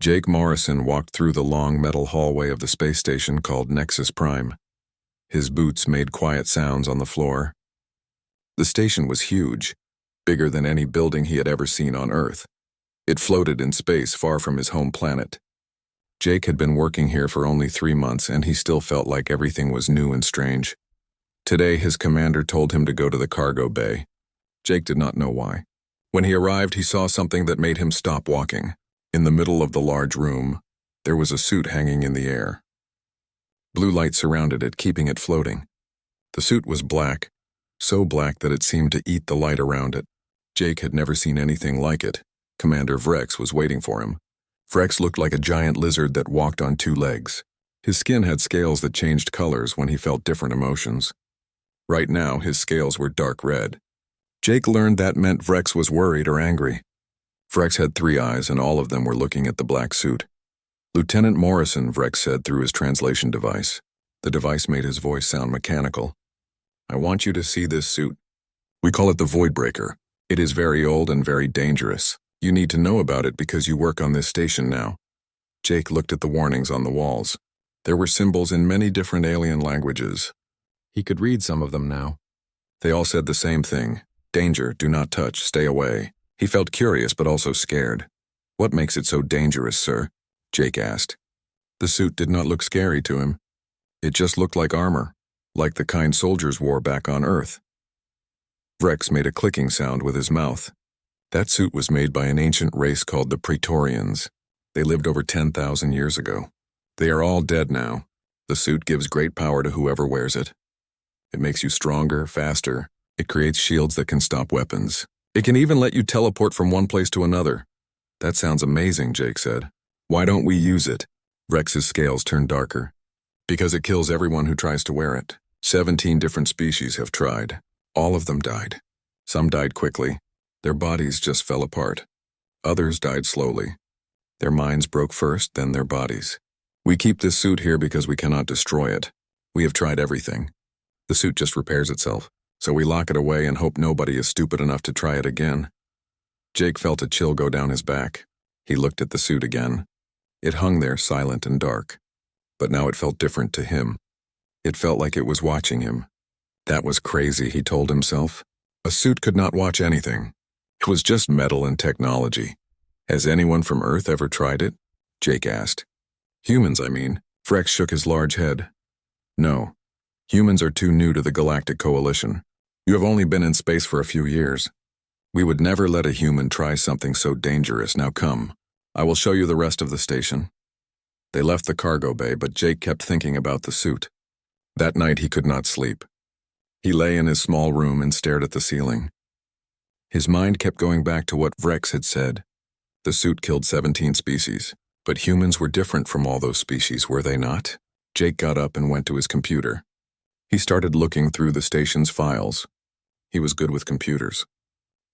Jake Morrison walked through the long metal hallway of the space station called Nexus Prime. His boots made quiet sounds on the floor. The station was huge, bigger than any building he had ever seen on Earth. It floated in space far from his home planet. Jake had been working here for only 3 months, and he still felt like everything was new and strange. Today, his commander told him to go to the cargo bay. Jake did not know why. When he arrived, he saw something that made him stop walking. In the middle of the large room, there was a suit hanging in the air. Blue light surrounded it, keeping it floating. The suit was black, so black that it seemed to eat the light around it. Jake had never seen anything like it. Commander Vrex was waiting for him. Vrex looked like a giant lizard that walked on 2 legs. His skin had scales that changed colors when he felt different emotions. Right now, his scales were dark red. Jake learned that meant Vrex was worried or angry. Vrex had 3 eyes, and all of them were looking at the black suit. Lieutenant Morrison, Vrex said through his translation device. The device made his voice sound mechanical. I want you to see this suit. We call it the Voidbreaker. It is very old and very dangerous. You need to know about it because you work on this station now. Jake looked at the warnings on the walls. There were symbols in many different alien languages. He could read some of them now. They all said the same thing. Danger, do not touch, stay away. He felt curious but also scared. What makes it so dangerous, sir? Jake asked. The suit did not look scary to him. It just looked like armor, like the kind soldiers wore back on Earth. Vrex made a clicking sound with his mouth. That suit was made by an ancient race called the Praetorians. They lived over 10,000 years ago. They are all dead now. The suit gives great power to whoever wears it. It makes you stronger, faster. It creates shields that can stop weapons. It can even let you teleport from one place to another. That sounds amazing, Jake said. Why don't we use it? Rex's scales turned darker. Because it kills everyone who tries to wear it. 17 different species have tried. All of them died. Some died quickly. Their bodies just fell apart. Others died slowly. Their minds broke first, then their bodies. We keep this suit here because we cannot destroy it. We have tried everything. The suit just repairs itself. So we lock it away and hope nobody is stupid enough to try it again. Jake felt a chill go down his back. He looked at the suit again. It hung there silent and dark. But now it felt different to him. It felt like it was watching him. That was crazy, he told himself. A suit could not watch anything. It was just metal and technology. Has anyone from Earth ever tried it? Jake asked. Humans, I mean. Vrex shook his large head. No. Humans are too new to the Galactic Coalition. You have only been in space for a few years. We would never let a human try something so dangerous. Now come. I will show you the rest of the station. They left the cargo bay, but Jake kept thinking about the suit. That night he could not sleep. He lay in his small room and stared at the ceiling. His mind kept going back to what Vrex had said. The suit killed 17 species, but humans were different from all those species, were they not? Jake got up and went to his computer. He started looking through the station's files. He was good with computers.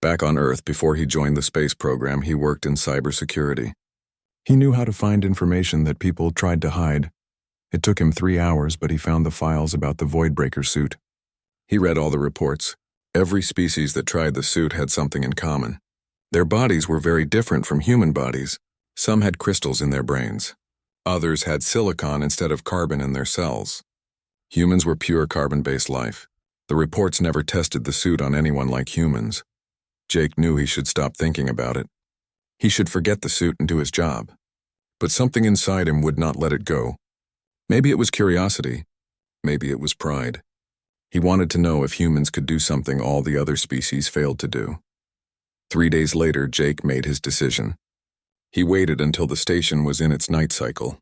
Back on Earth, before he joined the space program, he worked in cybersecurity. He knew how to find information that people tried to hide. It took him 3 hours, but he found the files about the Voidbreaker suit. He read all the reports. Every species that tried the suit had something in common. Their bodies were very different from human bodies. Some had crystals in their brains. Others had silicon instead of carbon in their cells. Humans were pure carbon-based life. The reports never tested the suit on anyone like humans. Jake knew he should stop thinking about it. He should forget the suit and do his job. But something inside him would not let it go. Maybe it was curiosity. Maybe it was pride. He wanted to know if humans could do something all the other species failed to do. 3 days later, Jake made his decision. He waited until the station was in its night cycle.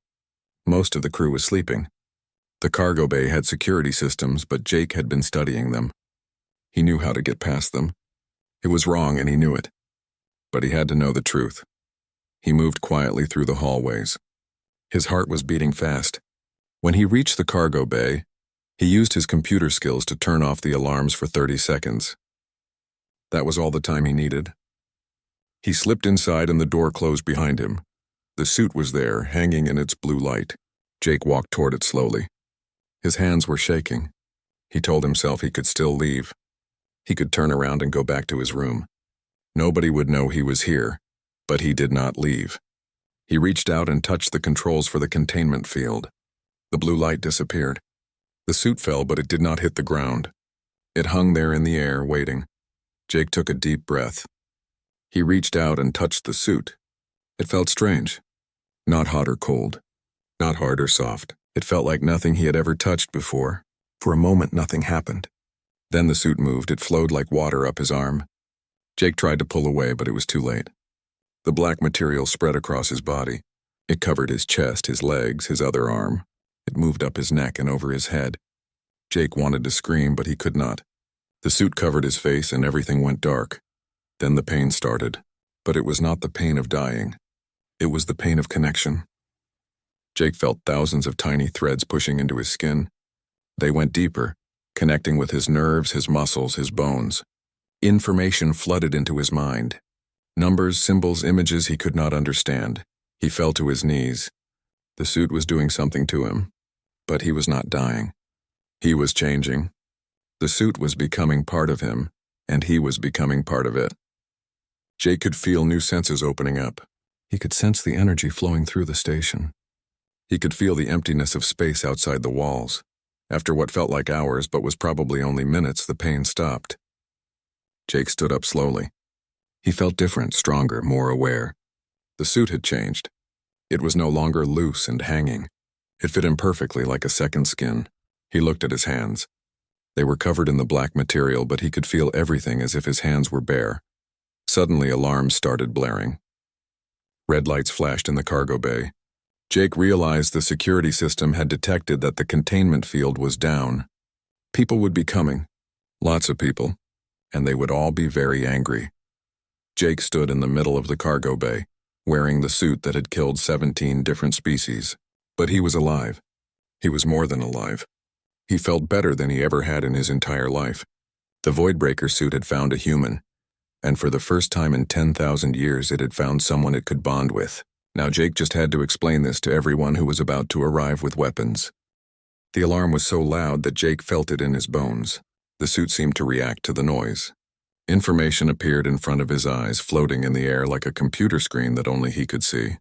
Most of the crew was sleeping. The cargo bay had security systems, but Jake had been studying them. He knew how to get past them. It was wrong and he knew it. But he had to know the truth. He moved quietly through the hallways. His heart was beating fast. When he reached the cargo bay, he used his computer skills to turn off the alarms for 30 seconds. That was all the time he needed. He slipped inside and the door closed behind him. The suit was there, hanging in its blue light. Jake walked toward it slowly. His hands were shaking. He told himself he could still leave. He could turn around and go back to his room. Nobody would know he was here, but he did not leave. He reached out and touched the controls for the containment field. The blue light disappeared. The suit fell, but it did not hit the ground. It hung there in the air, waiting. Jake took a deep breath. He reached out and touched the suit. It felt strange. Not hot or cold. Not hard or soft. It felt like nothing he had ever touched before. For a moment, nothing happened. Then the suit moved. It flowed like water up his arm. Jake tried to pull away, but it was too late. The black material spread across his body. It covered his chest, his legs, his other arm. It moved up his neck and over his head. Jake wanted to scream, but he could not. The suit covered his face and everything went dark. Then the pain started. But it was not the pain of dying. It was the pain of connection. Jake felt thousands of tiny threads pushing into his skin. They went deeper, connecting with his nerves, his muscles, his bones. Information flooded into his mind. Numbers, symbols, images he could not understand. He fell to his knees. The suit was doing something to him. But he was not dying. He was changing. The suit was becoming part of him, and he was becoming part of it. Jake could feel new senses opening up. He could sense the energy flowing through the station. He could feel the emptiness of space outside the walls. After what felt like hours but was probably only minutes, the pain stopped. Jake stood up slowly. He felt different, stronger, more aware. The suit had changed. It was no longer loose and hanging. It fit him perfectly like a second skin. He looked at his hands. They were covered in the black material, but he could feel everything as if his hands were bare. Suddenly, alarms started blaring. Red lights flashed in the cargo bay. Jake realized the security system had detected that the containment field was down. People would be coming. Lots of people. And they would all be very angry. Jake stood in the middle of the cargo bay, wearing the suit that had killed 17 different species. But he was alive. He was more than alive. He felt better than he ever had in his entire life. The Voidbreaker suit had found a human, and for the first time in 10,000 years it had found someone it could bond with. Now Jake just had to explain this to everyone who was about to arrive with weapons. The alarm was so loud that Jake felt it in his bones. The suit seemed to react to the noise. Information appeared in front of his eyes, floating in the air like a computer screen that only he could see.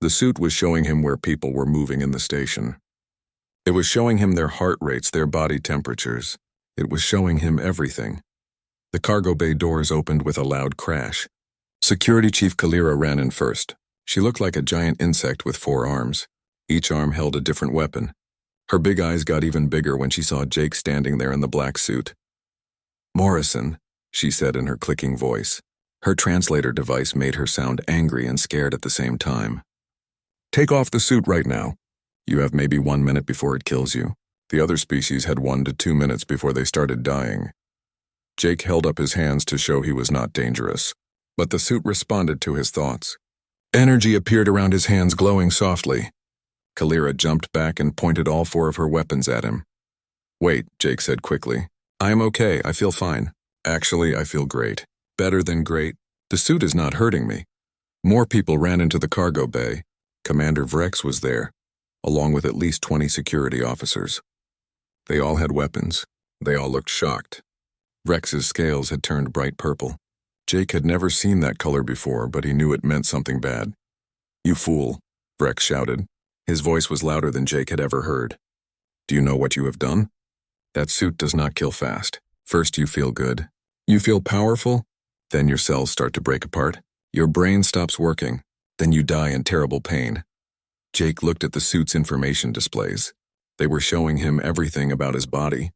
The suit was showing him where people were moving in the station. It was showing him their heart rates, their body temperatures. It was showing him everything. The cargo bay doors opened with a loud crash. Security Chief Kalira ran in first. She looked like a giant insect with 4 arms. Each arm held a different weapon. Her big eyes got even bigger when she saw Jake standing there in the black suit. "Morrison," she said in her clicking voice. Her translator device made her sound angry and scared at the same time. "Take off the suit right now. You have maybe 1 minute before it kills you. The other species had 1 to 2 minutes before they started dying." Jake held up his hands to show he was not dangerous, but the suit responded to his thoughts. Energy appeared around his hands, glowing softly. Kalira jumped back and pointed all 4 of her weapons at him. "Wait," Jake said quickly. "I am okay, I feel fine. Actually, I feel great. Better than great. The suit is not hurting me." More people ran into the cargo bay. Commander Vrex was there, along with at least 20 security officers. They all had weapons. They all looked shocked. Vrex's scales had turned bright purple. Jake had never seen that color before, but he knew it meant something bad. "You fool," Vrex shouted. His voice was louder than Jake had ever heard. "Do you know what you have done? That suit does not kill fast. First you feel good. You feel powerful. Then your cells start to break apart. Your brain stops working. Then you die in terrible pain." Jake looked at the suit's information displays. They were showing him everything about his body.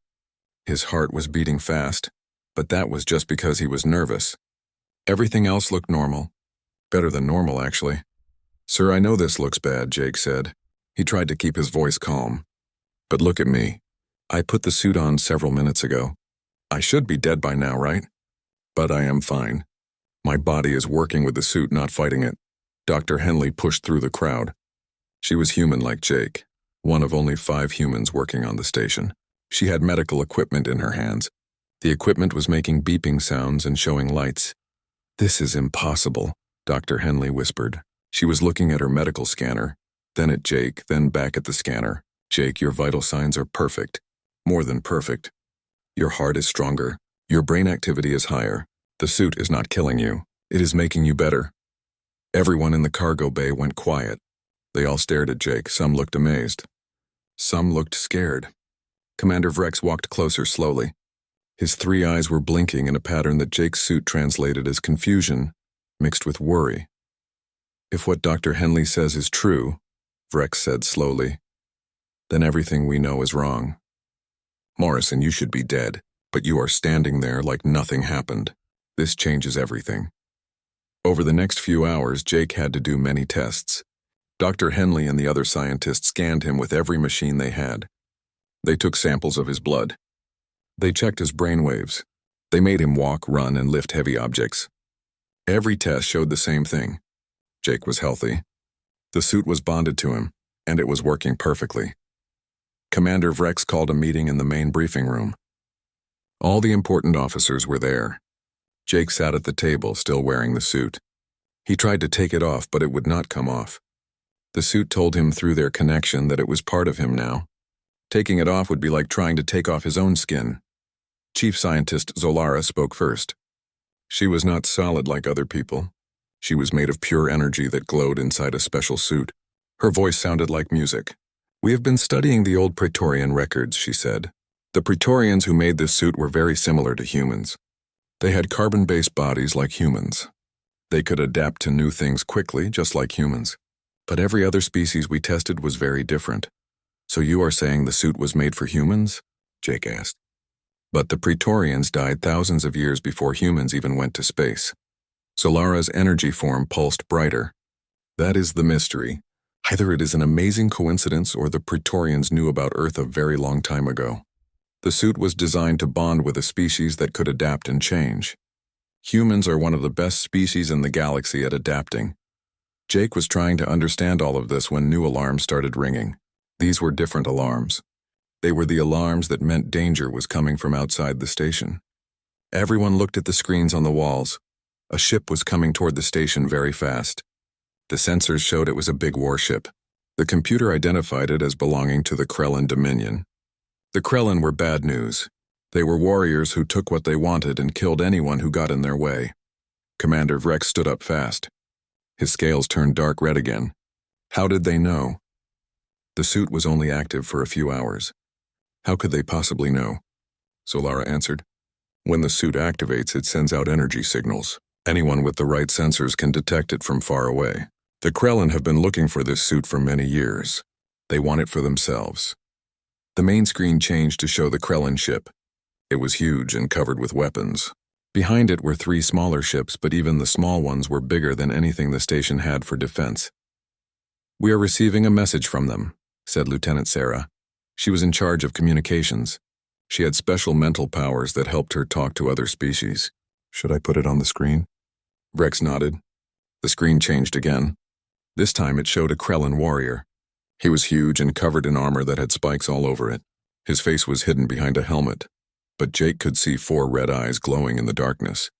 His heart was beating fast, but that was just because he was nervous. Everything else looked normal. Better than normal, actually. "Sir, I know this looks bad," Jake said. He tried to keep his voice calm. "But look at me. I put the suit on several minutes ago. I should be dead by now, right? But I am fine. My body is working with the suit, not fighting it." Dr. Henley pushed through the crowd. She was human like Jake, one of only 5 humans working on the station. She had medical equipment in her hands. The equipment was making beeping sounds and showing lights. "This is impossible," Dr. Henley whispered. She was looking at her medical scanner, then at Jake, then back at the scanner. "Jake, your vital signs are perfect. More than perfect. Your heart is stronger. Your brain activity is higher. The suit is not killing you. It is making you better." Everyone in the cargo bay went quiet. They all stared at Jake. Some looked amazed. Some looked scared. Commander Vrex walked closer slowly. His 3 eyes were blinking in a pattern that Jake's suit translated as confusion mixed with worry. "If what Dr. Henley says is true," Vrex said slowly, "then everything we know is wrong. Morrison, you should be dead, but you are standing there like nothing happened. This changes everything." Over the next few hours, Jake had to do many tests. Dr. Henley and the other scientists scanned him with every machine they had. They took samples of his blood. They checked his brainwaves. They made him walk, run, and lift heavy objects. Every test showed the same thing. Jake was healthy. The suit was bonded to him, and it was working perfectly. Commander Vrex called a meeting in the main briefing room. All the important officers were there. Jake sat at the table, still wearing the suit. He tried to take it off, but it would not come off. The suit told him through their connection that it was part of him now. Taking it off would be like trying to take off his own skin. Chief Scientist Zolara spoke first. She was not solid like other people. She was made of pure energy that glowed inside a special suit. Her voice sounded like music. "We have been studying the old Praetorian records," she said. "The Praetorians who made this suit were very similar to humans. They had carbon-based bodies like humans. They could adapt to new things quickly, just like humans. But every other species we tested was very different. So you are saying the suit was made for humans?" Jake asked. "But the Praetorians died thousands of years before humans even went to space." Solara's energy form pulsed brighter. "That is the mystery. Either it is an amazing coincidence or the Praetorians knew about Earth a very long time ago. The suit was designed to bond with a species that could adapt and change. Humans are one of the best species in the galaxy at adapting." Jake was trying to understand all of this when new alarms started ringing. These were different alarms. They were the alarms that meant danger was coming from outside the station. Everyone looked at the screens on the walls. A ship was coming toward the station very fast. The sensors showed it was a big warship. The computer identified it as belonging to the Krellin Dominion. The Krellin were bad news. They were warriors who took what they wanted and killed anyone who got in their way. Commander Vrex stood up fast. His scales turned dark red again. How did they know? The suit was only active for a few hours. How could they possibly know? Solara answered. When the suit activates, it sends out energy signals. Anyone with the right sensors can detect it from far away. The Krellin have been looking for this suit for many years. They want it for themselves. The main screen changed to show the Krellin ship. It was huge and covered with weapons. Behind it were 3 smaller ships, but even the small ones were bigger than anything the station had for defense. "We are receiving a message from them," said Lieutenant Sarah. She was in charge of communications. She had special mental powers that helped her talk to other species. "Should I put it on the screen?" Vrex nodded. The screen changed again. This time it showed a Krellin warrior. He was huge and covered in armor that had spikes all over it. His face was hidden behind a helmet, but Jake could see 4 red eyes glowing in the darkness.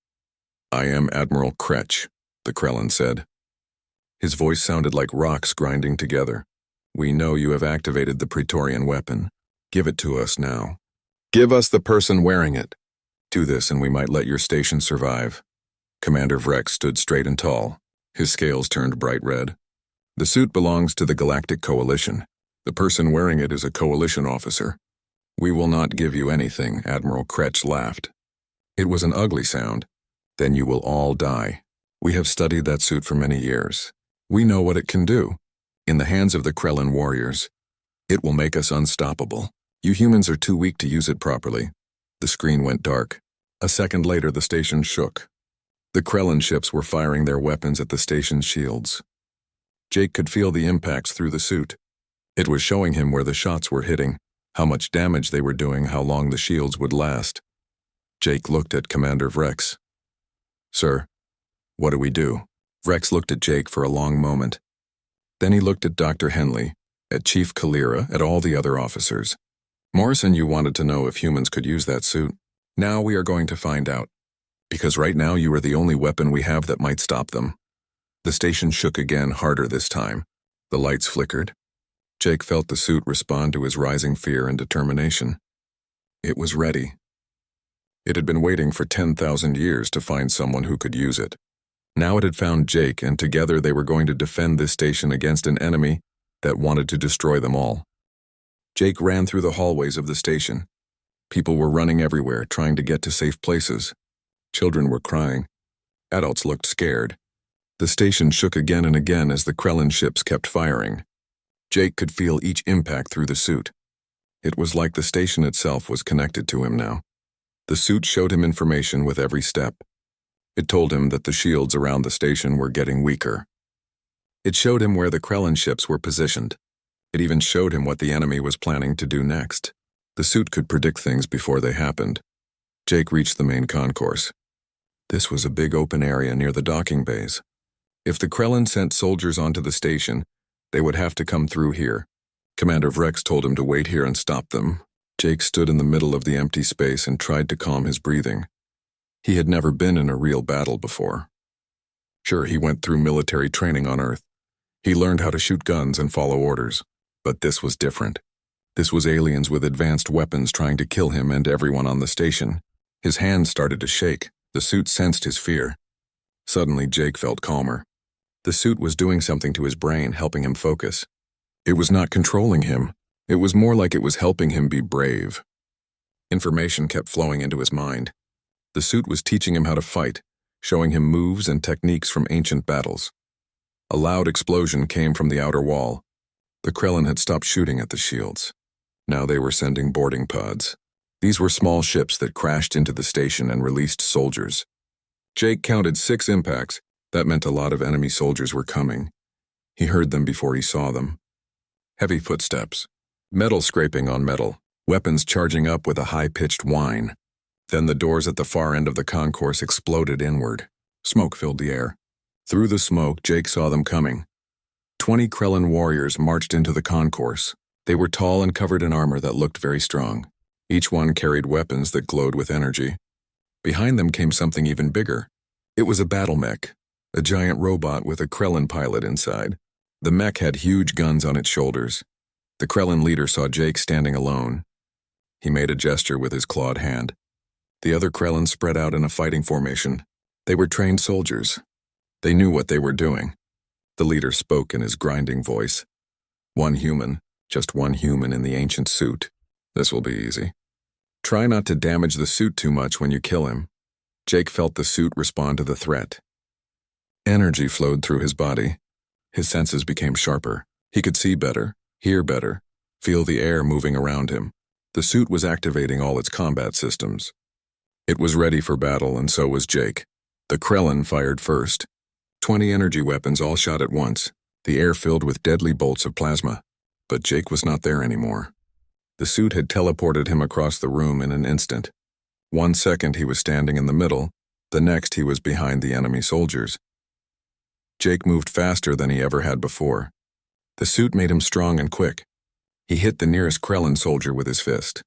"I am Admiral Kretch," the Krellin said. His voice sounded like rocks grinding together. "We know you have activated the Praetorian weapon. Give it to us now. Give us the person wearing it. Do this and we might let your station survive." Commander Vrex stood straight and tall. His scales turned bright red. "The suit belongs to the Galactic Coalition. The person wearing it is a coalition officer. We will not give you anything," Admiral Kretch laughed. It was an ugly sound. "Then you will all die. We have studied that suit for many years. We know what it can do. In the hands of the Krellin warriors, it will make us unstoppable. You humans are too weak to use it properly." The screen went dark. A second later, the station shook. The Krellin ships were firing their weapons at the station's shields. Jake could feel the impacts through the suit. It was showing him where the shots were hitting, how much damage they were doing, how long the shields would last. Jake looked at Commander Vrex. "Sir, what do we do?" Vrex looked at Jake for a long moment. Then he looked at Dr. Henley, at Chief Kalira, at all the other officers. "Morrison, you wanted to know if humans could use that suit. Now we are going to find out. Because right now you are the only weapon we have that might stop them." The station shook again, harder this time. The lights flickered. Jake felt the suit respond to his rising fear and determination. It was ready. It had been waiting for 10,000 years to find someone who could use it. Now it had found Jake, and together they were going to defend this station against an enemy that wanted to destroy them all. Jake ran through the hallways of the station. People were running everywhere, trying to get to safe places. Children were crying. Adults looked scared. The station shook again and again as the Krellin ships kept firing. Jake could feel each impact through the suit. It was like the station itself was connected to him now. The suit showed him information with every step. It told him that the shields around the station were getting weaker. It showed him where the Krellin ships were positioned. It even showed him what the enemy was planning to do next. The suit could predict things before they happened. Jake reached the main concourse. This was a big open area near the docking bays. If the Krellin sent soldiers onto the station, they would have to come through here. Commander Vrex told him to wait here and stop them. Jake stood in the middle of the empty space and tried to calm his breathing. He had never been in a real battle before. Sure, he went through military training on Earth. He learned how to shoot guns and follow orders. But this was different. This was aliens with advanced weapons trying to kill him and everyone on the station. His hands started to shake. The suit sensed his fear. Suddenly, Jake felt calmer. The suit was doing something to his brain, helping him focus. It was not controlling him. It was more like it was helping him be brave. Information kept flowing into his mind. The suit was teaching him how to fight, showing him moves and techniques from ancient battles. A loud explosion came from the outer wall. The Krellin had stopped shooting at the shields. Now they were sending boarding pods. These were small ships that crashed into the station and released soldiers. Jake counted 6 impacts. That meant a lot of enemy soldiers were coming. He heard them before he saw them. Heavy footsteps. Metal scraping on metal. Weapons charging up with a high-pitched whine. Then the doors at the far end of the concourse exploded inward. Smoke filled the air. Through the smoke, Jake saw them coming. 20 Krellin warriors marched into the concourse. They were tall and covered in armor that looked very strong. Each one carried weapons that glowed with energy. Behind them came something even bigger. It was a battle mech, a giant robot with a Krellin pilot inside. The mech had huge guns on its shoulders. The Krellin leader saw Jake standing alone. He made a gesture with his clawed hand. The other Krellin spread out in a fighting formation. They were trained soldiers. They knew what they were doing. The leader spoke in his grinding voice. One human, just one human in the ancient suit. This will be easy. Try not to damage the suit too much when you kill him. Jake felt the suit respond to the threat. Energy flowed through his body. His senses became sharper. He could see better, hear better, feel the air moving around him. The suit was activating all its combat systems. It was ready for battle, and so was Jake. The Krellin fired first. 20 energy weapons all shot at once, the air filled with deadly bolts of plasma. But Jake was not there anymore. The suit had teleported him across the room in an instant. 1 second he was standing in the middle, the next he was behind the enemy soldiers. Jake moved faster than he ever had before. The suit made him strong and quick. He hit the nearest Krellin soldier with his fist.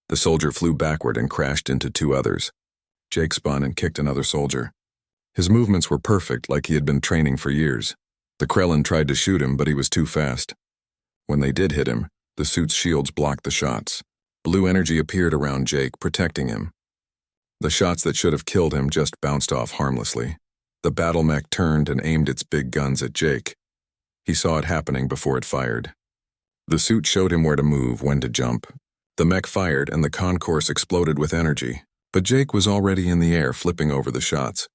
The soldier flew backward and crashed into 2 others. Jake spun and kicked another soldier. His movements were perfect, like he had been training for years. The Krellin tried to shoot him, but he was too fast. When they did hit him, the suit's shields blocked the shots. Blue energy appeared around Jake, protecting him. The shots that should have killed him just bounced off harmlessly. The battle mech turned and aimed its big guns at Jake. He saw it happening before it fired. The suit showed him where to move, when to jump. The mech fired and the concourse exploded with energy, but Jake was already in the air, flipping over the shots.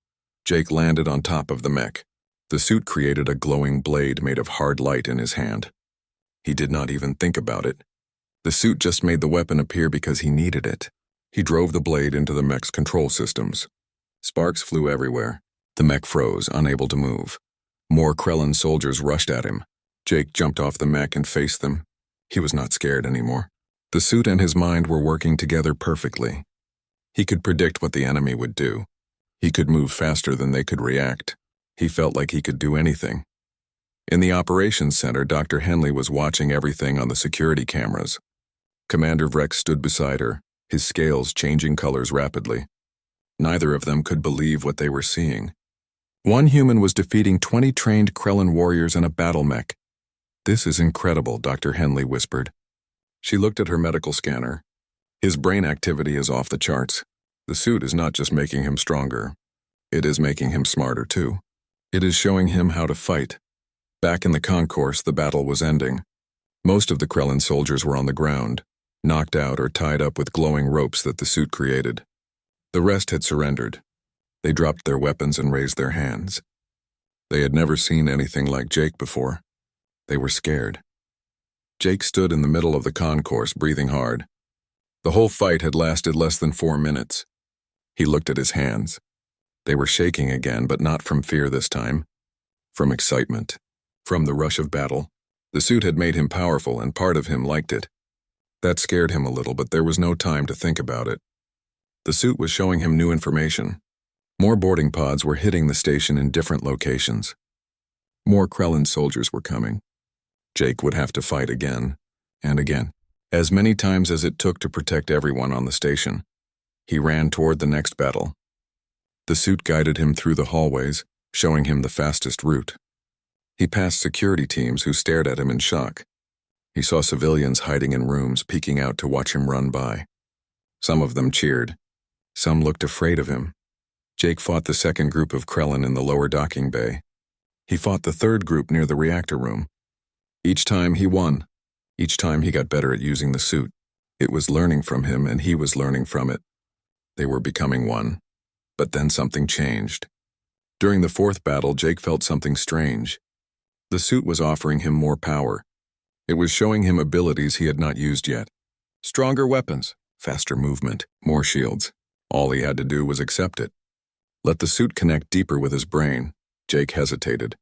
Jake landed on top of the mech. The suit created a glowing blade made of hard light in his hand. He did not even think about it. The suit just made the weapon appear because he needed it. He drove the blade into the mech's control systems. Sparks flew everywhere. The mech froze, unable to move. More Krellin soldiers rushed at him. Jake jumped off the mech and faced them. He was not scared anymore. The suit and his mind were working together perfectly. He could predict what the enemy would do. He could move faster than they could react. He felt like he could do anything. In the operations center, Dr. Henley was watching everything on the security cameras. Commander Vrex stood beside her, his scales changing colors rapidly. Neither of them could believe what they were seeing. One human was defeating 20 trained Krellin warriors in a battle mech. "This is incredible," Dr. Henley whispered. She looked at her medical scanner. His brain activity is off the charts. The suit is not just making him stronger. It is making him smarter too. It is showing him how to fight. Back in the concourse, the battle was ending. Most of the Krellin soldiers were on the ground, knocked out or tied up with glowing ropes that the suit created. The rest had surrendered. They dropped their weapons and raised their hands. They had never seen anything like Jake before. They were scared. Jake stood in the middle of the concourse, breathing hard. The whole fight had lasted less than 4 minutes. He looked at his hands. They were shaking again, but not from fear this time. From excitement. From the rush of battle. The suit had made him powerful, and part of him liked it. That scared him a little, but there was no time to think about it. The suit was showing him new information. More boarding pods were hitting the station in different locations. More Krellin soldiers were coming. Jake would have to fight again, and again, as many times as it took to protect everyone on the station. He ran toward the next battle. The suit guided him through the hallways, showing him the fastest route. He passed security teams who stared at him in shock. He saw civilians hiding in rooms, peeking out to watch him run by. Some of them cheered. Some looked afraid of him. Jake fought the second group of Krellin in the lower docking bay. He fought the third group near the reactor room. Each time he won. Each time he got better at using the suit. It was learning from him, and he was learning from it. They were becoming one. But then something changed. During the fourth battle, Jake felt something strange. The suit was offering him more power. It was showing him abilities he had not used yet. Stronger weapons, faster movement, more shields. All he had to do was accept it. Let the suit connect deeper with his brain. Jake hesitated.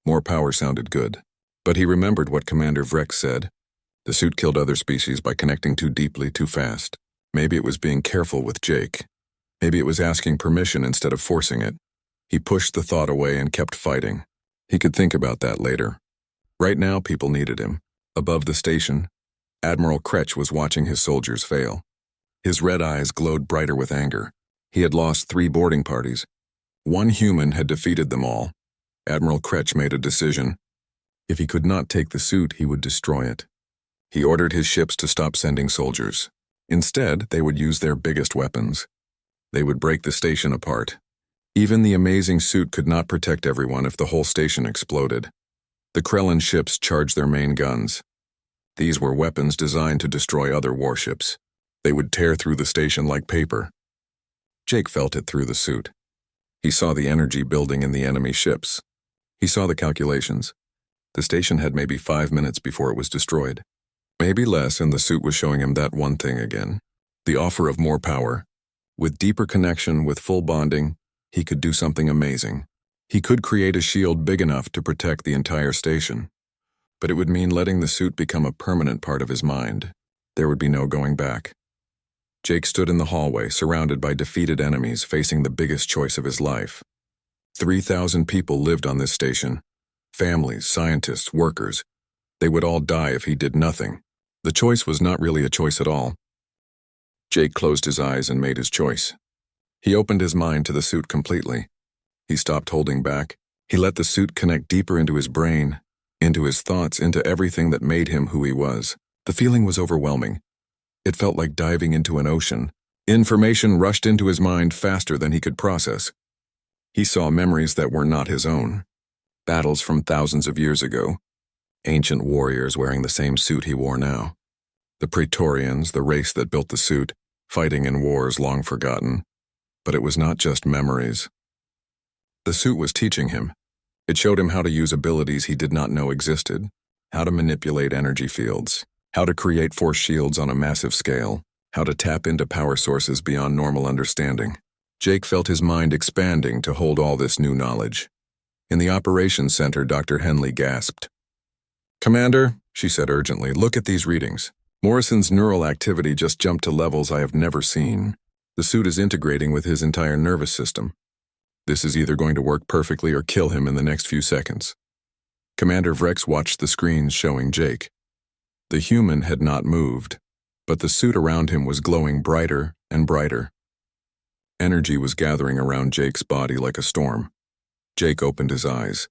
More power sounded good. But he remembered what Commander Vrex said. The suit killed other species by connecting too deeply, too fast. Maybe it was being careful with Jake. Maybe it was asking permission instead of forcing it. He pushed the thought away and kept fighting. He could think about that later. Right now, people needed him. Above the station, Admiral Kretch was watching his soldiers fail. His red eyes glowed brighter with anger. He had lost 3 boarding parties. One human had defeated them all. Admiral Kretch made a decision. If he could not take the suit, he would destroy it. He ordered his ships to stop sending soldiers. Instead, they would use their biggest weapons. They would break the station apart. Even the amazing suit could not protect everyone if the whole station exploded. The Krellin ships charged their main guns. These were weapons designed to destroy other warships. They would tear through the station like paper. Jake felt it through the suit. He saw the energy building in the enemy ships. He saw the calculations. The station had maybe 5 minutes before it was destroyed. Maybe less, and the suit was showing him that one thing again. The offer of more power. With deeper connection, with full bonding, he could do something amazing. He could create a shield big enough to protect the entire station. But it would mean letting the suit become a permanent part of his mind. There would be no going back. Jake stood in the hallway, surrounded by defeated enemies, facing the biggest choice of his life. 3,000 people lived on this station. Families, scientists, workers. They would all die if he did nothing. The choice was not really a choice at all. Jake closed his eyes and made his choice. He opened his mind to the suit completely. He stopped holding back. He let the suit connect deeper into his brain, into his thoughts, into everything that made him who he was. The feeling was overwhelming. It felt like diving into an ocean. Information rushed into his mind faster than he could process. He saw memories that were not his own. Battles from thousands of years ago. Ancient warriors wearing the same suit he wore now. The Praetorians, the race that built the suit, fighting in wars long forgotten. But it was not just memories. The suit was teaching him. It showed him how to use abilities he did not know existed, how to manipulate energy fields, how to create force shields on a massive scale, how to tap into power sources beyond normal understanding. Jake felt his mind expanding to hold all this new knowledge. In the operations center, Dr. Henley gasped. "Commander," she said urgently, "look at these readings. Morrison's neural activity just jumped to levels I have never seen. The suit is integrating with his entire nervous system. This is either going to work perfectly or kill him in the next few seconds." Commander Vrex watched the screens showing Jake. The human had not moved, but the suit around him was glowing brighter and brighter. Energy was gathering around Jake's body like a storm. Jake opened his eyes.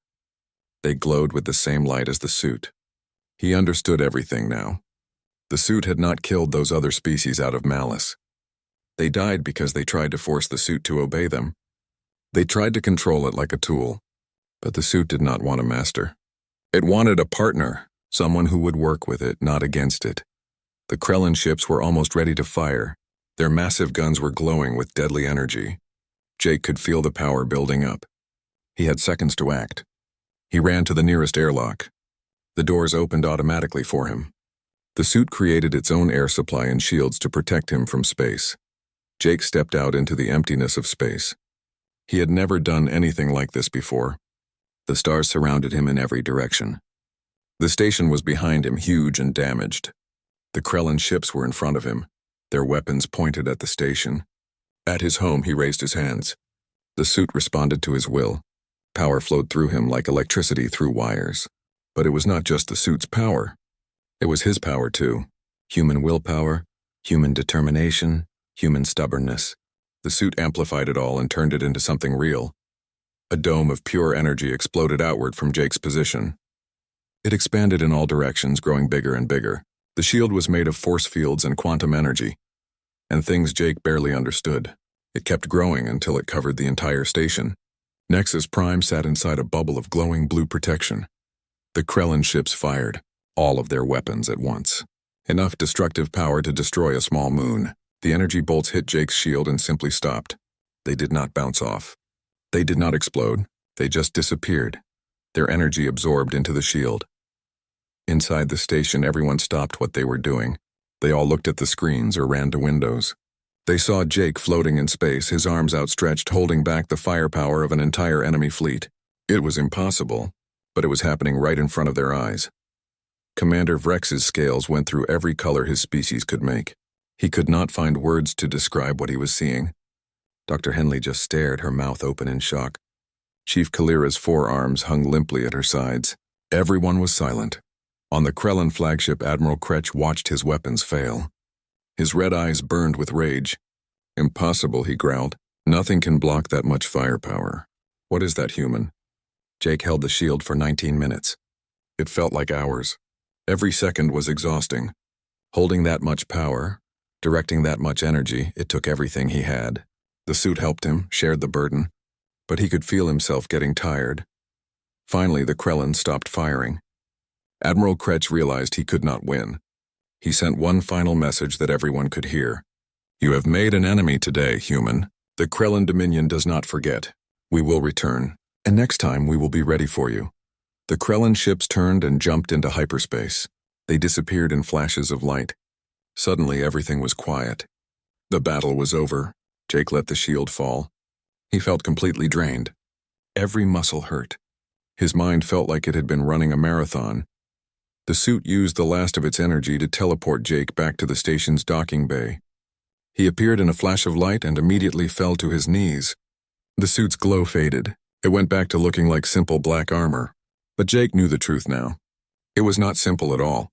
They glowed with the same light as the suit. He understood everything now. The suit had not killed those other species out of malice. They died because they tried to force the suit to obey them. They tried to control it like a tool. But the suit did not want a master. It wanted a partner, someone who would work with it, not against it. The Krellin ships were almost ready to fire. Their massive guns were glowing with deadly energy. Jake could feel the power building up. He had seconds to act. He ran to the nearest airlock. The doors opened automatically for him. The suit created its own air supply and shields to protect him from space. Jake stepped out into the emptiness of space. He had never done anything like this before. The stars surrounded him in every direction. The station was behind him, huge and damaged. The Krellin ships were in front of him, their weapons pointed at the station. At his home, he raised his hands. The suit responded to his will. Power flowed through him like electricity through wires. But it was not just the suit's power. It was his power too. Human willpower, human determination, human stubbornness. The suit amplified it all and turned it into something real. A dome of pure energy exploded outward from Jake's position. It expanded in all directions, growing bigger and bigger. The shield was made of force fields and quantum energy, and things Jake barely understood. It kept growing until it covered the entire station. Nexus Prime sat inside a bubble of glowing blue protection. The Krellin ships fired, all of their weapons at once. Enough destructive power to destroy a small moon. The energy bolts hit Jake's shield and simply stopped. They did not bounce off. They did not explode. They just disappeared. Their energy absorbed into the shield. Inside the station, everyone stopped what they were doing. They all looked at the screens or ran to windows. They saw Jake floating in space, his arms outstretched, holding back the firepower of an entire enemy fleet. It was impossible, but it was happening right in front of their eyes. Commander Vrex's scales went through every color his species could make. He could not find words to describe what he was seeing. Dr. Henley just stared, her mouth open in shock. Chief Kalira's forearms hung limply at her sides. Everyone was silent. On the Krellin flagship, Admiral Kretch watched his weapons fail. His red eyes burned with rage. "Impossible," he growled. "Nothing can block that much firepower. What is that, human?" Jake held the shield for 19 minutes. It felt like hours. Every second was exhausting. Holding that much power, directing that much energy, it took everything he had. The suit helped him, shared the burden, but he could feel himself getting tired. Finally, the Krellin stopped firing. Admiral Kretch realized he could not win. He sent one final message that everyone could hear. "You have made an enemy today, human. The Krellin Dominion does not forget. We will return, and next time we will be ready for you." The Krellin ships turned and jumped into hyperspace. They disappeared in flashes of light. Suddenly, everything was quiet. The battle was over. Jake let the shield fall. He felt completely drained. Every muscle hurt. His mind felt like it had been running a marathon. The suit used the last of its energy to teleport Jake back to the station's docking bay. He appeared in a flash of light and immediately fell to his knees. The suit's glow faded. It went back to looking like simple black armor. But Jake knew the truth now. It was not simple at all.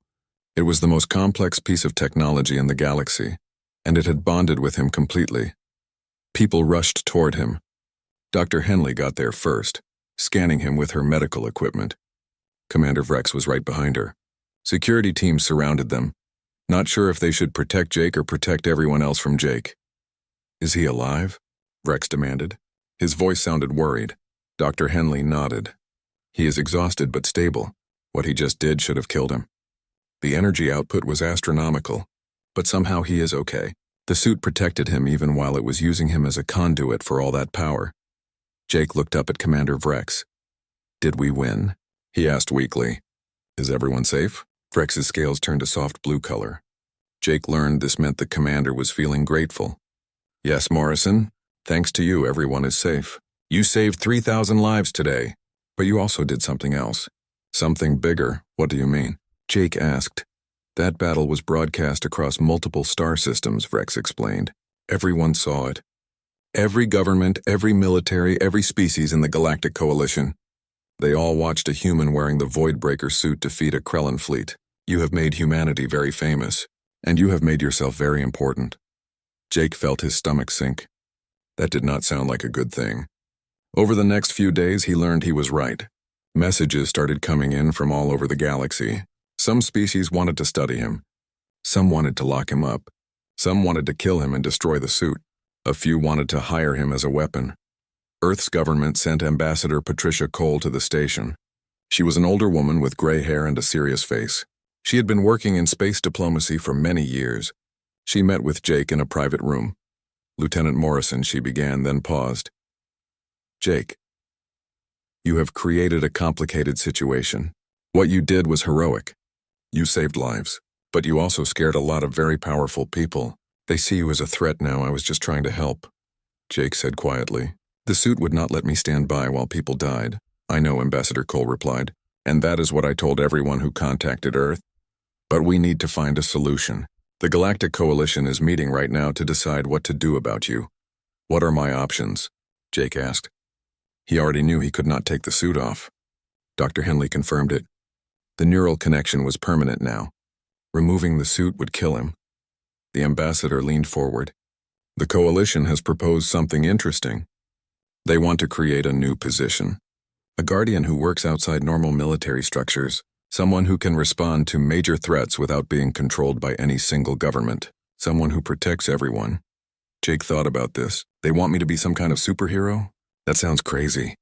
It was the most complex piece of technology in the galaxy, and it had bonded with him completely. People rushed toward him. Dr. Henley got there first, scanning him with her medical equipment. Commander Vrex was right behind her. Security teams surrounded them, not sure if they should protect Jake or protect everyone else from Jake. "Is he alive?" Vrex demanded. His voice sounded worried. Dr. Henley nodded. "He is exhausted but stable. What he just did should have killed him. The energy output was astronomical, but somehow he is okay." The suit protected him even while it was using him as a conduit for all that power. Jake looked up at Commander Vrex. "Did we win?" he asked weakly. "Is everyone safe?" Vrex's scales turned a soft blue color. Jake learned this meant the commander was feeling grateful. "Yes, Morrison. Thanks to you, everyone is safe. You saved 3,000 lives today, but you also did something else. Something bigger. What do you mean?" Jake asked. "That battle was broadcast across multiple star systems," Vrex explained. "Everyone saw it. Every government, every military, every species in the Galactic Coalition. They all watched a human wearing the Voidbreaker suit defeat a Krellin fleet. You have made humanity very famous, and you have made yourself very important." Jake felt his stomach sink. That did not sound like a good thing. Over the next few days, he learned he was right. Messages started coming in from all over the galaxy. Some species wanted to study him. Some wanted to lock him up. Some wanted to kill him and destroy the suit. A few wanted to hire him as a weapon. Earth's government sent Ambassador Patricia Cole to the station. She was an older woman with gray hair and a serious face. She had been working in space diplomacy for many years. She met with Jake in a private room. Lieutenant Morrison, she began, then paused. Jake, you have created a complicated situation. What you did was heroic. You saved lives, but you also scared a lot of very powerful people. They see you as a threat now. I was just trying to help. Jake said quietly. The suit would not let me stand by while people died. I know, Ambassador Cole replied, and that is what I told everyone who contacted Earth. But we need to find a solution. The Galactic Coalition is meeting right now to decide what to do about you. What are my options? Jake asked. He already knew he could not take the suit off. Dr. Henley confirmed it. The neural connection was permanent now. Removing the suit would kill him. The ambassador leaned forward. The coalition has proposed something interesting. They want to create a new position. A guardian who works outside normal military structures. Someone who can respond to major threats without being controlled by any single government. Someone who protects everyone. Jake thought about this. They want me to be some kind of superhero? That sounds crazy.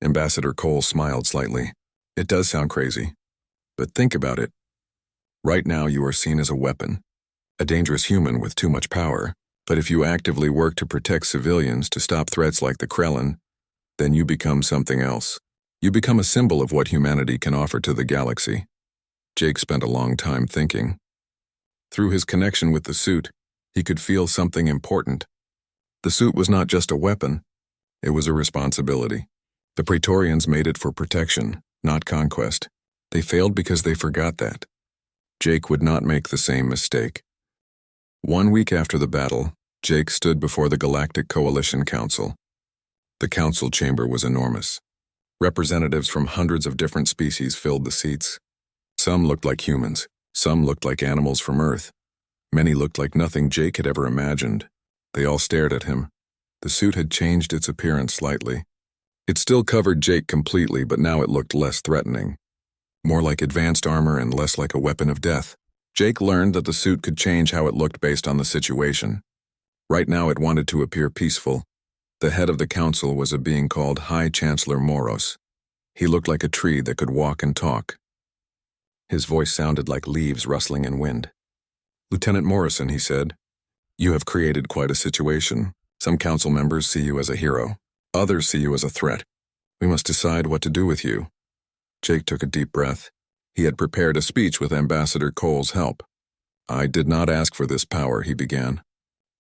Ambassador Cole smiled slightly. It does sound crazy. But think about it. Right now you are seen as a weapon. A dangerous human with too much power. But if you actively work to protect civilians, to stop threats like the Krellin, then you become something else. You become a symbol of what humanity can offer to the galaxy. Jake spent a long time thinking. Through his connection with the suit, he could feel something important. The suit was not just a weapon, it was a responsibility. The Praetorians made it for protection, not conquest. They failed because they forgot that. Jake would not make the same mistake. 1 week after the battle, Jake stood before the Galactic Coalition Council. The council chamber was enormous. Representatives from hundreds of different species filled the seats. Some looked like humans, some looked like animals from Earth. Many looked like nothing Jake had ever imagined. They all stared at him. The suit had changed its appearance slightly. It still covered Jake completely, but now it looked less threatening. More like advanced armor and less like a weapon of death. Jake learned that the suit could change how it looked based on the situation. Right now it wanted to appear peaceful. The head of the council was a being called High Chancellor Moros. He looked like a tree that could walk and talk. His voice sounded like leaves rustling in wind. Lieutenant Morrison, he said, you have created quite a situation. Some council members see you as a hero. Others see you as a threat. We must decide what to do with you. Jake took a deep breath. He had prepared a speech with Ambassador Cole's help. I did not ask for this power, he began.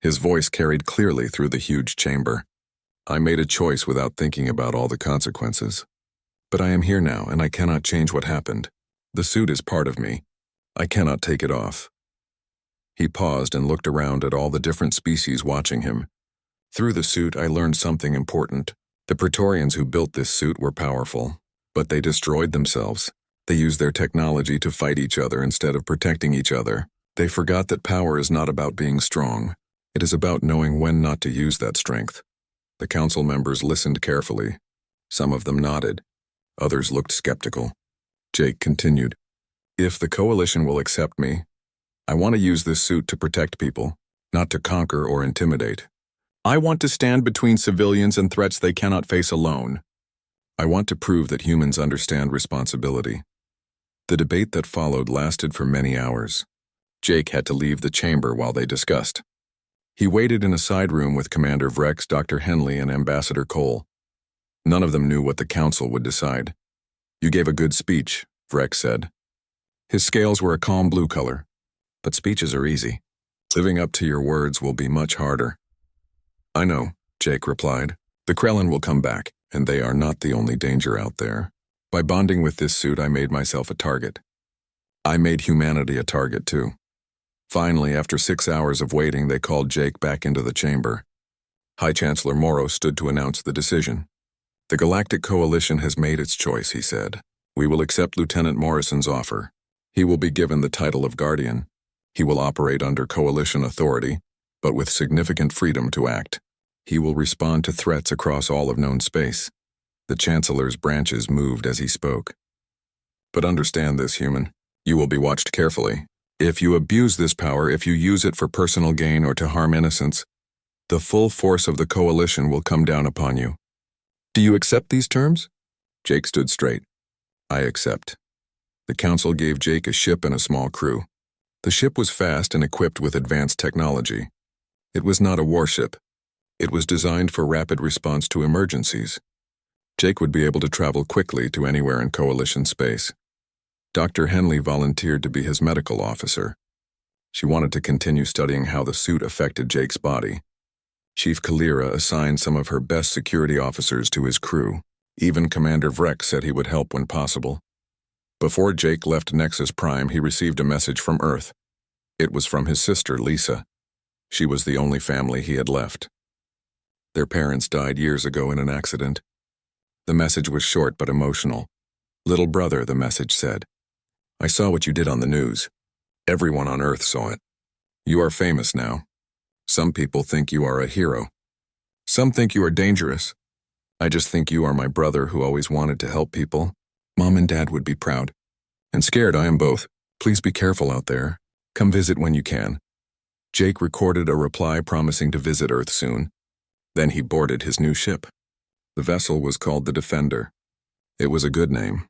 His voice carried clearly through the huge chamber. I made a choice without thinking about all the consequences. But I am here now, and I cannot change what happened. The suit is part of me. I cannot take it off. He paused and looked around at all the different species watching him. Through the suit, I learned something important. The Praetorians who built this suit were powerful, but they destroyed themselves. They used their technology to fight each other instead of protecting each other. They forgot that power is not about being strong. It is about knowing when not to use that strength. The council members listened carefully. Some of them nodded. Others looked skeptical. Jake continued. If the coalition will accept me, I want to use this suit to protect people, not to conquer or intimidate. I want to stand between civilians and threats they cannot face alone. I want to prove that humans understand responsibility. The debate that followed lasted for many hours. Jake had to leave the chamber while they discussed. He waited in a side room with Commander Vrex, Dr. Henley, and Ambassador Cole. None of them knew what the council would decide. You gave a good speech, Vrex said. His scales were a calm blue color. But speeches are easy. Living up to your words will be much harder. I know, Jake replied. The Krellin will come back, and they are not the only danger out there. By bonding with this suit, I made myself a target. I made humanity a target, too. Finally, after 6 hours of waiting, they called Jake back into the chamber. High Chancellor Morrow stood to announce the decision. The Galactic Coalition has made its choice, he said. We will accept Lieutenant Morrison's offer. He will be given the title of Guardian. He will operate under Coalition authority, but with significant freedom to act. He will respond to threats across all of known space. The Chancellor's branches moved as he spoke. But understand this, human. You will be watched carefully. If you abuse this power, if you use it for personal gain or to harm innocents, the full force of the Coalition will come down upon you. Do you accept these terms? Jake stood straight. I accept. The council gave Jake a ship and a small crew. The ship was fast and equipped with advanced technology. It was not a warship. It was designed for rapid response to emergencies. Jake would be able to travel quickly to anywhere in Coalition space. Dr. Henley volunteered to be his medical officer. She wanted to continue studying how the suit affected Jake's body. Chief Kalira assigned some of her best security officers to his crew. Even Commander Vrek said he would help when possible. Before Jake left Nexus Prime, he received a message from Earth. It was from his sister, Lisa. She was the only family he had left. Their parents died years ago in an accident. The message was short but emotional. Little brother, the message said. I saw what you did on the news. Everyone on Earth saw it. You are famous now. Some people think you are a hero. Some think you are dangerous. I just think you are my brother who always wanted to help people. Mom and Dad would be proud. And scared, I am both. Please be careful out there. Come visit when you can. Jake recorded a reply promising to visit Earth soon. Then he boarded his new ship. The vessel was called the Defender. It was a good name.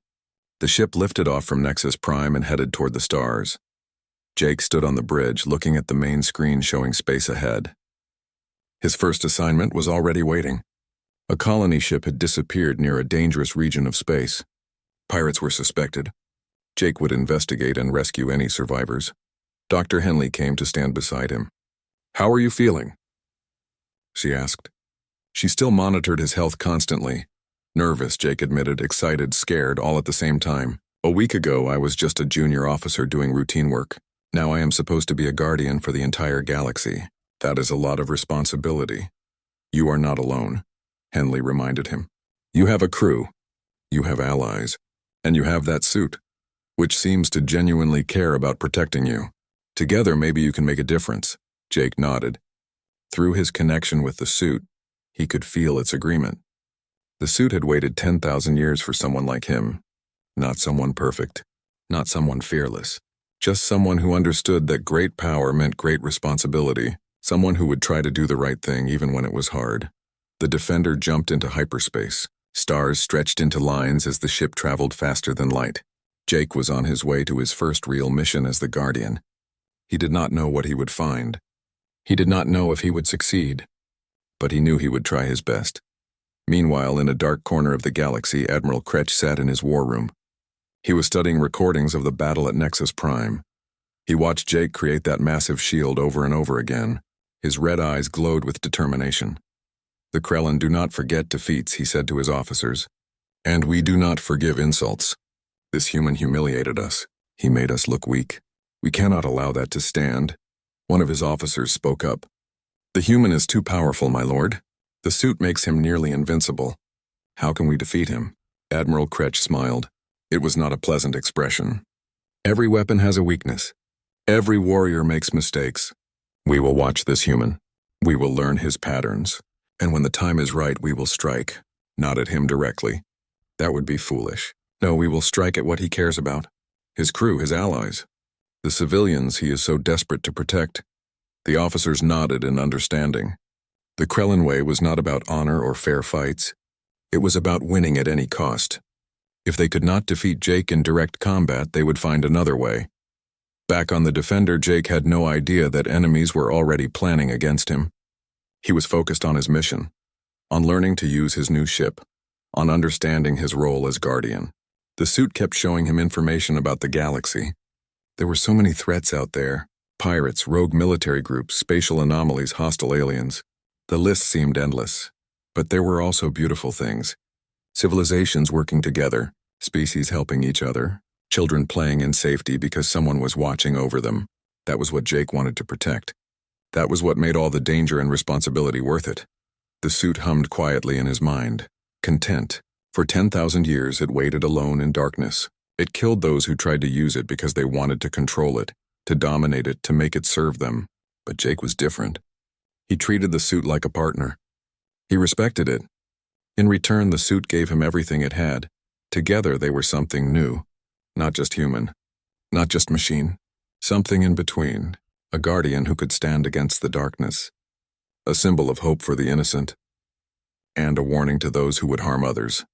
The ship lifted off from Nexus Prime and headed toward the stars. Jake stood on the bridge, looking at the main screen showing space ahead. His first assignment was already waiting. A colony ship had disappeared near a dangerous region of space. Pirates were suspected. Jake would investigate and rescue any survivors. Dr. Henley came to stand beside him. How are you feeling? She asked. She still monitored his health constantly. Nervous, Jake admitted, excited, scared, all at the same time. A week ago, I was just a junior officer doing routine work. Now I am supposed to be a guardian for the entire galaxy. That is a lot of responsibility. You are not alone, Henley reminded him. You have a crew. You have allies. And you have that suit, which seems to genuinely care about protecting you. Together, maybe you can make a difference. Jake nodded. Through his connection with the suit, he could feel its agreement. The suit had waited 10,000 years for someone like him. Not someone perfect, not someone fearless. Just someone who understood that great power meant great responsibility, someone who would try to do the right thing even when it was hard. The Defender jumped into hyperspace. Stars stretched into lines as the ship traveled faster than light. Jake was on his way to his first real mission as the Guardian. He did not know what he would find. He did not know if he would succeed, but he knew he would try his best. Meanwhile, in a dark corner of the galaxy, Admiral Kretsch sat in his war room. He was studying recordings of the battle at Nexus Prime. He watched Jake create that massive shield over and over again. His red eyes glowed with determination. The Krellin do not forget defeats, he said to his officers. And we do not forgive insults. This human humiliated us. He made us look weak. We cannot allow that to stand. One of his officers spoke up. The human is too powerful, my lord. The suit makes him nearly invincible. How can we defeat him? Admiral Kretsch smiled. It was not a pleasant expression. Every weapon has a weakness. Every warrior makes mistakes. We will watch this human. We will learn his patterns. And when the time is right, we will strike. Not at him directly. That would be foolish. No, we will strike at what he cares about. His crew, his allies. The civilians he is so desperate to protect. The officers nodded in understanding. The Krellin way was not about honor or fair fights. It was about winning at any cost. If they could not defeat Jake in direct combat, they would find another way. Back on the Defender, Jake had no idea that enemies were already planning against him. He was focused on his mission, on learning to use his new ship, on understanding his role as Guardian. The suit kept showing him information about the galaxy. There were so many threats out there. Pirates, rogue military groups, spatial anomalies, hostile aliens. The list seemed endless. But there were also beautiful things. Civilizations working together, species helping each other, children playing in safety because someone was watching over them. That was what Jake wanted to protect. That was what made all the danger and responsibility worth it. The suit hummed quietly in his mind. Content. For 10,000 years it waited alone in darkness. It killed those who tried to use it because they wanted to control it, to dominate it, to make it serve them. But Jake was different. He treated the suit like a partner. He respected it. In return, the suit gave him everything it had. Together they were something new. Not just human. Not just machine. Something in between. A guardian who could stand against the darkness. A symbol of hope for the innocent. and a warning to those who would harm others.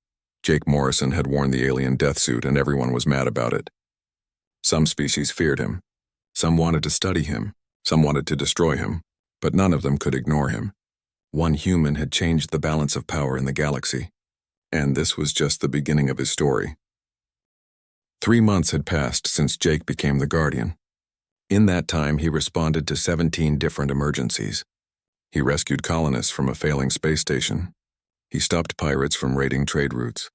Jake Morrison had worn the alien death suit and everyone was mad about it. Some species feared him. Some wanted to study him. Some wanted to destroy him. But none of them could ignore him. One human had changed the balance of power in the galaxy. And this was just the beginning of his story. 3 months had passed since Jake became the Guardian. In that time, he responded to 17 different emergencies. He rescued colonists from a failing space station. He stopped pirates from raiding trade routes.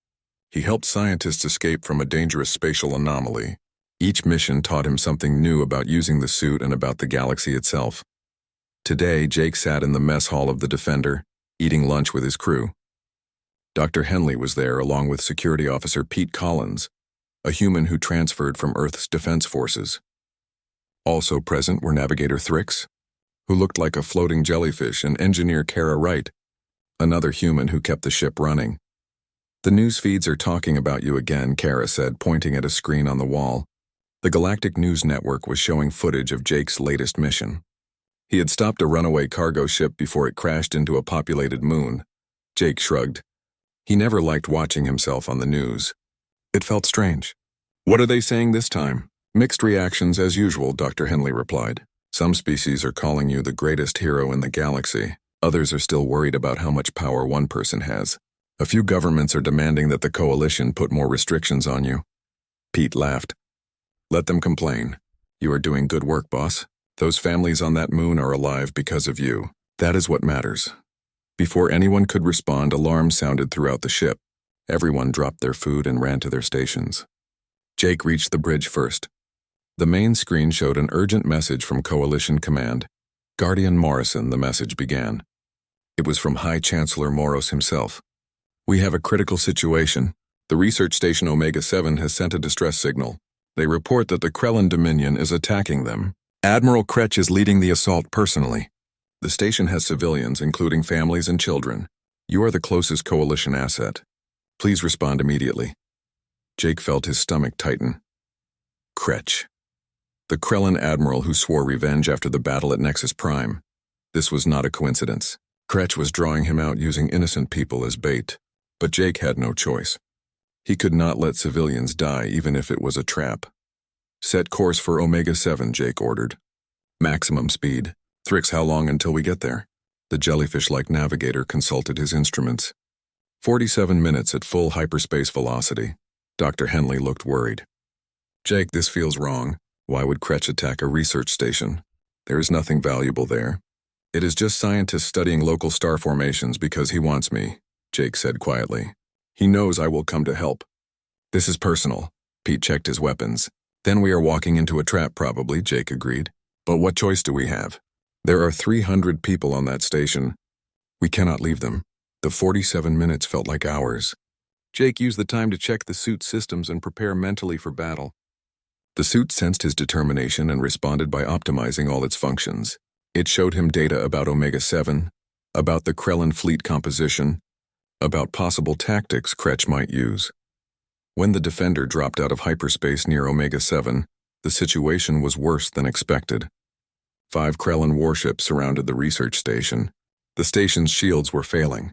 He helped scientists escape from a dangerous spatial anomaly. Each mission taught him something new about using the suit and about the galaxy itself. Today, Jake sat in the mess hall of the Defender, eating lunch with his crew. Dr. Henley was there along with Security Officer Pete Collins, a human who transferred from Earth's defense forces. Also present were Navigator Thrix, who looked like a floating jellyfish, and Engineer Kara Wright, another human who kept the ship running. "The news feeds are talking about you again," Kara said, pointing at a screen on the wall. The Galactic News Network was showing footage of Jake's latest mission. He had stopped a runaway cargo ship before it crashed into a populated moon. Jake shrugged. He never liked watching himself on the news. It felt strange. "What are they saying this time?" "Mixed reactions as usual," Dr. Henley replied. "Some species are calling you the greatest hero in the galaxy. Others are still worried about how much power one person has. A few governments are demanding that the coalition put more restrictions on you." Pete laughed. "Let them complain. You are doing good work, boss. Those families on that moon are alive because of you. That is what matters." Before anyone could respond, alarms sounded throughout the ship. Everyone dropped their food and ran to their stations. Jake reached the bridge first. The main screen showed an urgent message from Coalition Command. "Guardian Morrison," the message began. It was from High Chancellor Moros himself. "We have a critical situation. The research station Omega-7 has sent a distress signal. They report that the Krellin Dominion is attacking them. Admiral Kretch is leading the assault personally. The station has civilians, including families and children. You are the closest coalition asset. Please respond immediately." Jake felt his stomach tighten. Kretch. The Krellin admiral who swore revenge after the battle at Nexus Prime. This was not a coincidence. Kretch was drawing him out using innocent people as bait. But Jake had no choice. He could not let civilians die even if it was a trap. "Set course for Omega-7, Jake ordered. "Maximum speed. Thrix, how long until we get there?" The jellyfish-like navigator consulted his instruments. 47 minutes at full hyperspace velocity. Dr. Henley looked worried. "Jake, this feels wrong. Why would Kretch attack a research station? There is nothing valuable there. It is just scientists studying local star formations because he wants me," Jake said quietly. "He knows I will come to help." "This is personal." Pete checked his weapons. "Then we are walking into a trap probably," Jake agreed. "But what choice do we have? There are 300 people on that station. We cannot leave them." The 47 minutes felt like hours. Jake used the time to check the suit's systems and prepare mentally for battle. The suit sensed his determination and responded by optimizing all its functions. It showed him data about Omega-7, about the Krellin fleet composition, about possible tactics Kretch might use. When the Defender dropped out of hyperspace near Omega-7, the situation was worse than expected. 5 Krellin warships surrounded the research station. The station's shields were failing.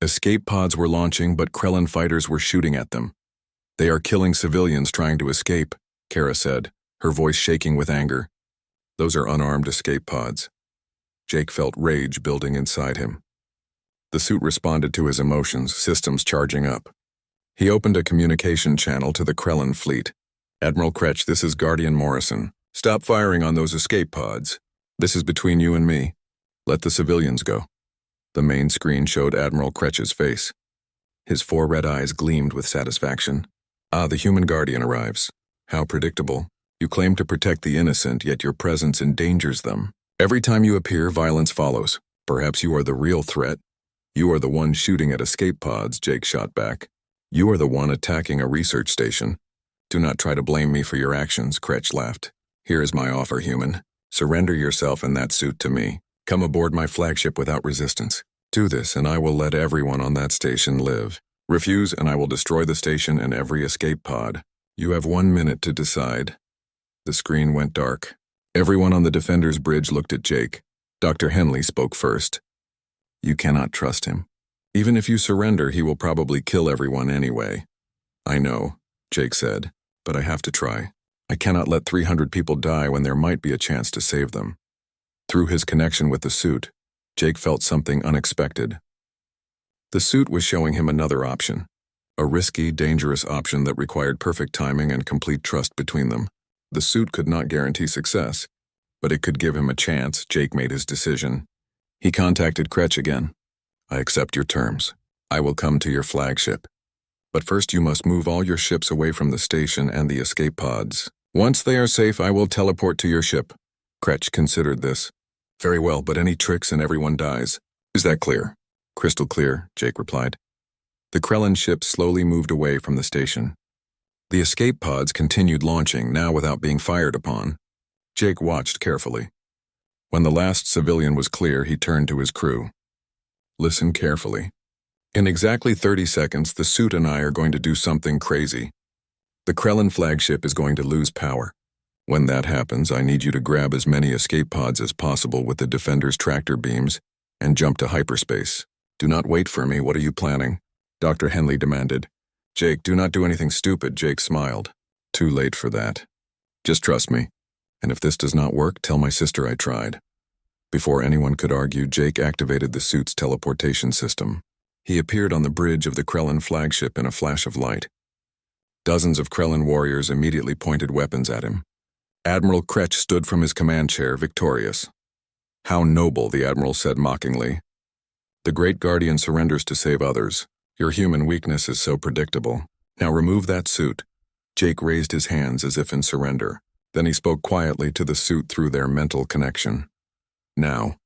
Escape pods were launching, but Krellin fighters were shooting at them. "They are killing civilians trying to escape," Kara said, her voice shaking with anger. "Those are unarmed escape pods." Jake felt rage building inside him. The suit responded to his emotions, systems charging up. He opened a communication channel to the Krellin fleet. "Admiral Kretch, this is Guardian Morrison. Stop firing on those escape pods. This is between you and me. Let the civilians go." The main screen showed Admiral Kretch's face. His 4 red eyes gleamed with satisfaction. "Ah, the human Guardian arrives. How predictable. You claim to protect the innocent, yet your presence endangers them. Every time you appear, violence follows. Perhaps you are the real threat." "You are the one shooting at escape pods," Jake shot back. "You are the one attacking a research station. Do not try to blame me for your actions," Kretch laughed. "Here is my offer, human. Surrender yourself and that suit to me. Come aboard my flagship without resistance. Do this, and I will let everyone on that station live. Refuse, and I will destroy the station and every escape pod. You have 1 minute to decide." The screen went dark. Everyone on the Defender's bridge looked at Jake. Dr. Henley spoke first. "You cannot trust him. Even if you surrender, he will probably kill everyone anyway. I know, Jake said, but I have to try. I cannot let 300 people die when there might be a chance to save them. Through his connection with the suit, Jake felt something unexpected. The suit was showing him another option, a risky, dangerous option that required perfect timing and complete trust between them. The suit could not guarantee success, but it could give him a chance. Jake made his decision. He contacted Kretsch again. I accept your terms. I will come to your flagship. But first you must move all your ships away from the station and the escape pods. Once they are safe, I will teleport to your ship. Kretsch considered this. Very well, but any tricks and everyone dies. Is that clear? Crystal clear, Jake replied. The Krellin ship slowly moved away from the station. The escape pods continued launching, now without being fired upon. Jake watched carefully. When the last civilian was clear, he turned to his crew. Listen carefully. In exactly 30 seconds, the suit and I are going to do something crazy. The Krellin flagship is going to lose power. When that happens, I need you to grab as many escape pods as possible with the Defender's tractor beams and jump to hyperspace. Do not wait for me. What are you planning? Dr. Henley demanded. Jake, do not do anything stupid. Jake smiled. Too late for that. Just trust me. And if this does not work, tell my sister I tried. Before anyone could argue, Jake activated the suit's teleportation system. He appeared on the bridge of the Krellin flagship in a flash of light. Dozens of Krellin warriors immediately pointed weapons at him. Admiral Kretsch stood from his command chair, victorious. How noble, the Admiral said mockingly. The Great Guardian surrenders to save others. Your human weakness is so predictable. Now remove that suit. Jake raised his hands as if in surrender. Then he spoke quietly to the suit through their mental connection. Now.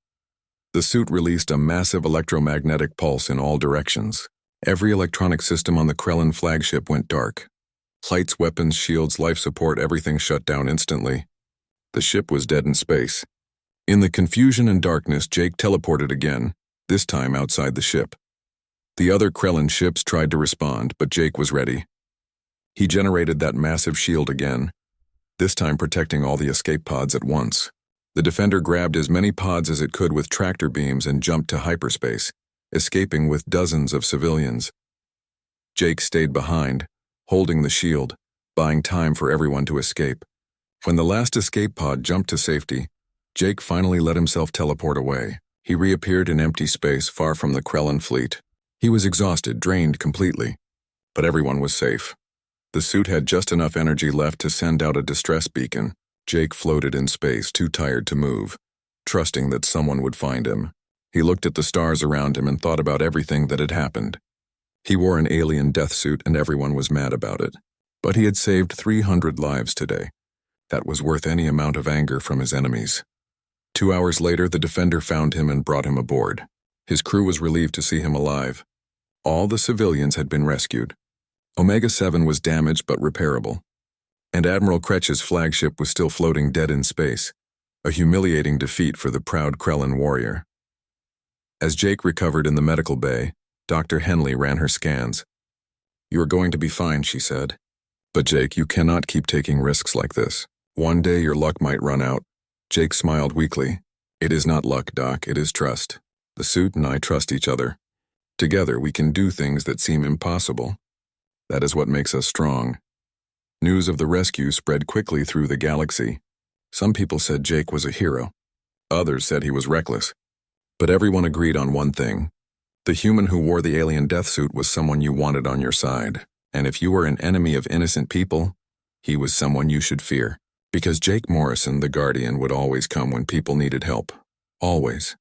The suit released a massive electromagnetic pulse in all directions. Every electronic system on the Krellin flagship went dark. Lights, weapons, shields, life support, everything shut down instantly. The ship was dead in space. In the confusion and darkness, Jake teleported again, this time outside the ship. The other Krellin ships tried to respond, but Jake was ready. He generated that massive shield again, this time protecting all the escape pods at once. The Defender grabbed as many pods as it could with tractor beams and jumped to hyperspace, escaping with dozens of civilians. Jake stayed behind, holding the shield, buying time for everyone to escape. When the last escape pod jumped to safety, Jake finally let himself teleport away. He reappeared in empty space far from the Krellin fleet. He was exhausted, drained completely. But everyone was safe. The suit had just enough energy left to send out a distress beacon. Jake floated in space, too tired to move, trusting that someone would find him. He looked at the stars around him and thought about everything that had happened. He wore an alien death suit and everyone was mad about it. But he had saved 300 lives today. That was worth any amount of anger from his enemies. 2 hours later, the Defender found him and brought him aboard. His crew was relieved to see him alive. All the civilians had been rescued. Omega-7 was damaged but repairable. And Admiral Kretsch's flagship was still floating dead in space, a humiliating defeat for the proud Krellin warrior. As Jake recovered in the medical bay, Dr. Henley ran her scans. You are going to be fine, she said. But Jake, you cannot keep taking risks like this. One day your luck might run out. Jake smiled weakly. It is not luck, Doc, it is trust. The suit and I trust each other. Together we can do things that seem impossible. That is what makes us strong. News of the rescue spread quickly through the galaxy. Some people said Jake was a hero. Others said he was reckless. But everyone agreed on one thing. The human who wore the alien death suit was someone you wanted on your side. And if you were an enemy of innocent people, he was someone you should fear. Because Jake Morrison, the Guardian, would always come when people needed help. Always.